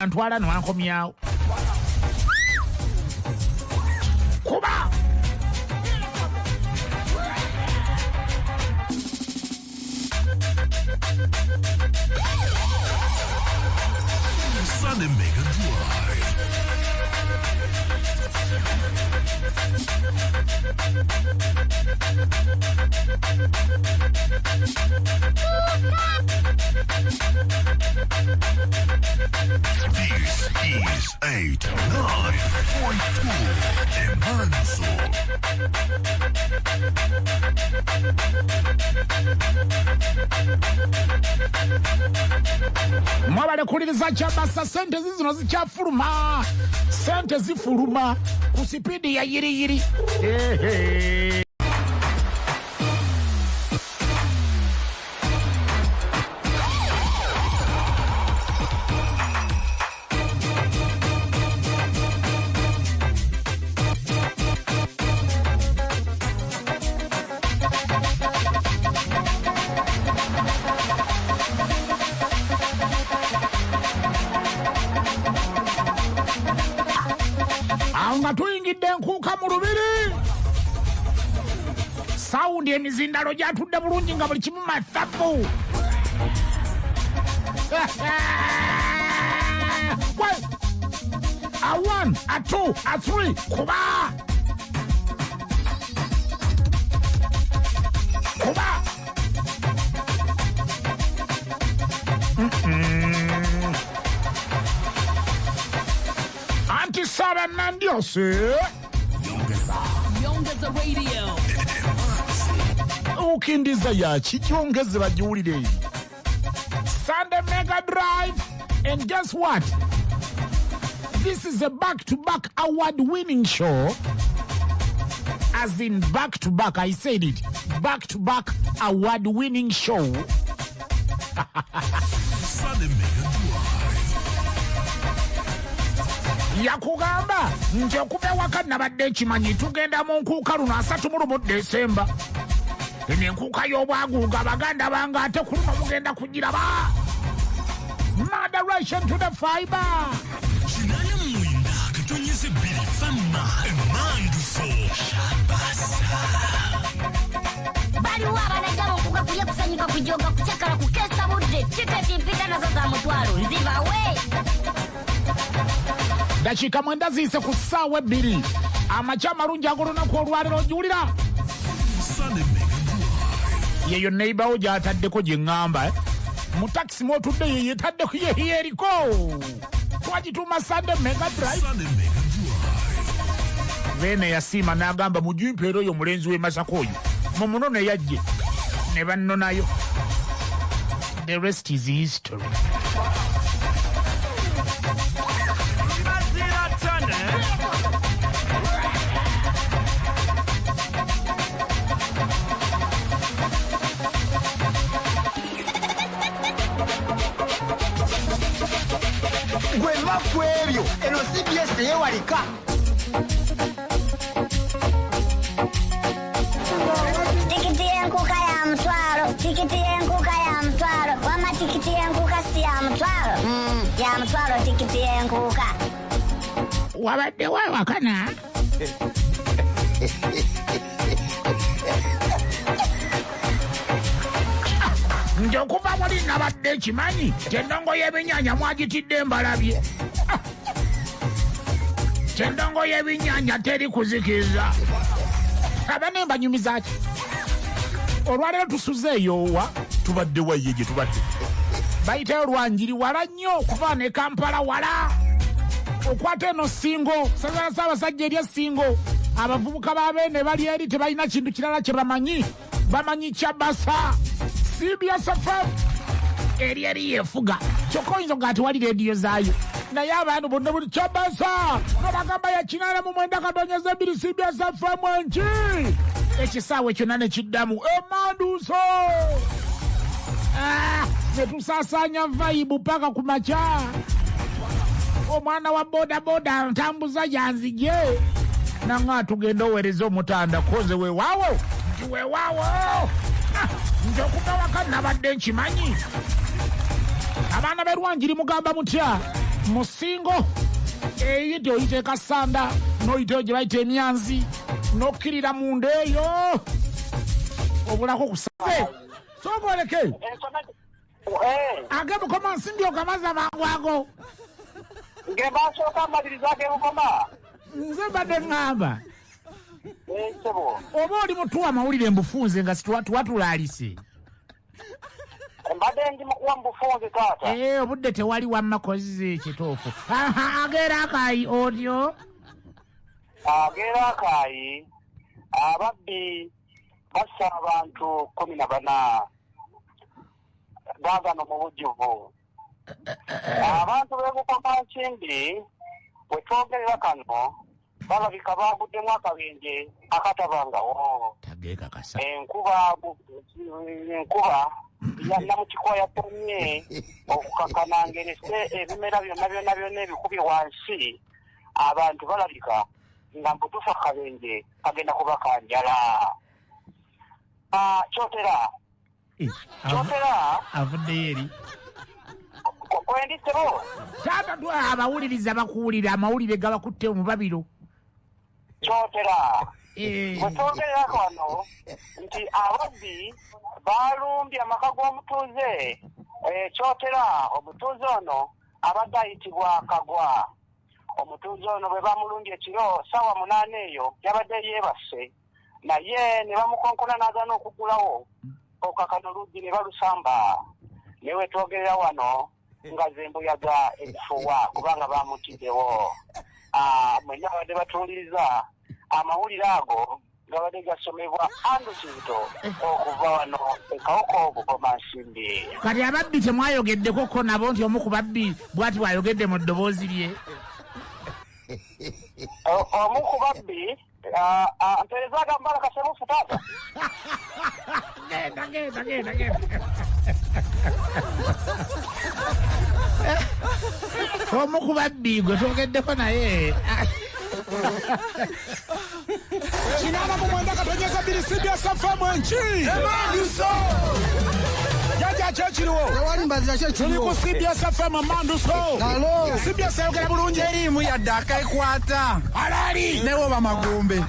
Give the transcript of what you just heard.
ntwala nwankomyawo kuba Sunday Mega Drive. This is 89.2 Emanso. mwabale kuliriza Chabasa sente zino zikyafuluma sente zifuluma ku sipidi ya yiriyiri nga tuyingidde enkuuka mu lubiri sawundi emizindalo gyatudde bulungi nga buli kimu mathabu a 1 a 2 a 3 kuba Anti-Sara Nandiose Yongeza Radio. Ukindiza yachi yongeze bajiwulire Sunday Mega Drive. And guess what? This is a back-to-back award-winning show. As in back-to-back, I said it. Back-to-back award-winning show. Sunday Mega Drive. Yakugamba nti okuva ewaka nabadde kimanyi tugenda mu nkuuka luno 3 Desemba. Eno enkuuka y'obwaguuga baganda bange ate ku luno mugenda kugiraba. Moderation to the fiber. Chinana mwinda katonyeze bili fama Emanso Chabasa. Bali wabanaga mukuga kulya kusanyika kujoga kuchakala kukesa budde tiketi mpita nazo za mutwalo nziba we. Dakika mwenda zise ku ssaawa 2 amakya amalungi ag'olunaku olwaliro ojulira Sunday Mega Drive. yeyo neighbor wo gy'ataddeko gye ŋŋamba mu taxi mwotudde ye yetaddeko ye eriko twagituuma Sunday Mega Drive. Sunday Mega Drive. Beene yasiima n'agamba mujimpeera oyo mulenzi w'e Masaka oyo mumuno yajje ne bannonayo. The rest is history. Gweva kwebyo eno CBS teyewalika. Tikiti y'enkuuka ya mutwalo, tikiti y'enkuuka ya mutwalo, wama tikiti y'enkuuka si ya mutwalo. Ya mutwalo tikiti y'enkuuka. Wabadde wakana nti okuva muli nabadde kimanyi kyendongo y'ebinnyanja mwagitidde mbalabye. Kyendongo y'ebinnyanja teri kuzikiriza aba nembanyumiza ki olwaliro tusuze eyoowa tubadde waye gye tubadde bayitayo lwanjiri wala nnyo okuva ne Kampala wala okwata eno Singo sazala Ssaabasajja erya Singo abavubuka babeene bali eri tebalina kintu kirala kye bamanyi Chabasa CBS FM eri yefuga kyokka oyinza nga ati wali rediyo zaayo naye abantu bonna buli Chabasa nabagamba yakinana mu 9 CBS FM enki ekisaawe kyonna ne kiddamu Emanduso ne tusaasaanya vibe paka ku makya. Omwana wa boda ntambuza yanzije nanga tugenda owereza omutanda koze weewaawo nti weewaawo nti okuva waka nabadde nkimanyi. Abaana b'erwanjiri mugamba mutya musingo eyite oyite kasanda noyite gye bayita emyanzi nokkirira munda eyo obulako kusave sogoleke age mukoma nsimbi okamaza mangwago ngebasooka amaliriza g'ebukoma nze mbadde ŋŋamba nsebo oba oli mutuwa amawulire mbufunze nga situwatulaalise mbadde ndi mukuwa mbufunze taata obudde tewali wamma kozize ekituufu ageera akaayi otyo ageera akaayi ababbi bassa abantu 14 gaagano mu bujjuvu abantu b'ebukoma nkindi bwe twogerera kano balabika baguddemu akabenje akatabangawo tageekakasa enkuba yannamukiko yatonye okukakanangerese ebimera byonna ebikubye wansi abantu balabika nga mbutufu akabenje kagenda kubakanjala kyotera avuddeyo eri kwendisebo taata abawuliriza bakuwulira amawulire gabakutte mu babiro kyotera bwetwogererako wano nti ababbi balumbye amaka g'omutuuze kyotera omutuuze ono abadde ayitibwa Kagwa. Omutuuze ono bwe bamulumbye ekiro ssaawa 8 eyo yabadde yeebase naye ne bamukonkona n'agaana okugulawo okakano oluggi ne balusamba newe twogerera wano nga zembuyaga ekifuwa kubanga bamutiddewo mwenna abadde batuwuliriza amawulire ago gabadde gasomebwa Andukinto okuva wano ekawoko Bukoma Nsimbi. Kati ababbi temwayogeddekoko nabo nti omu ku babbi bw'ati bw'ayogedde mu ddoboozi lye omu ku babbi mpereza agambala kasemufu taata genda omu ku babbi gwe twogeddeko naye kinana mu mwenda katonyeza biri CBS FM enki emanduso jaja kyekiriwo tewali mbazira tuli kyekiriwo ku CBS FM emanduso Alo. CBS ayogera bulungi erimu yadde akaikwata alali newo bamagumbe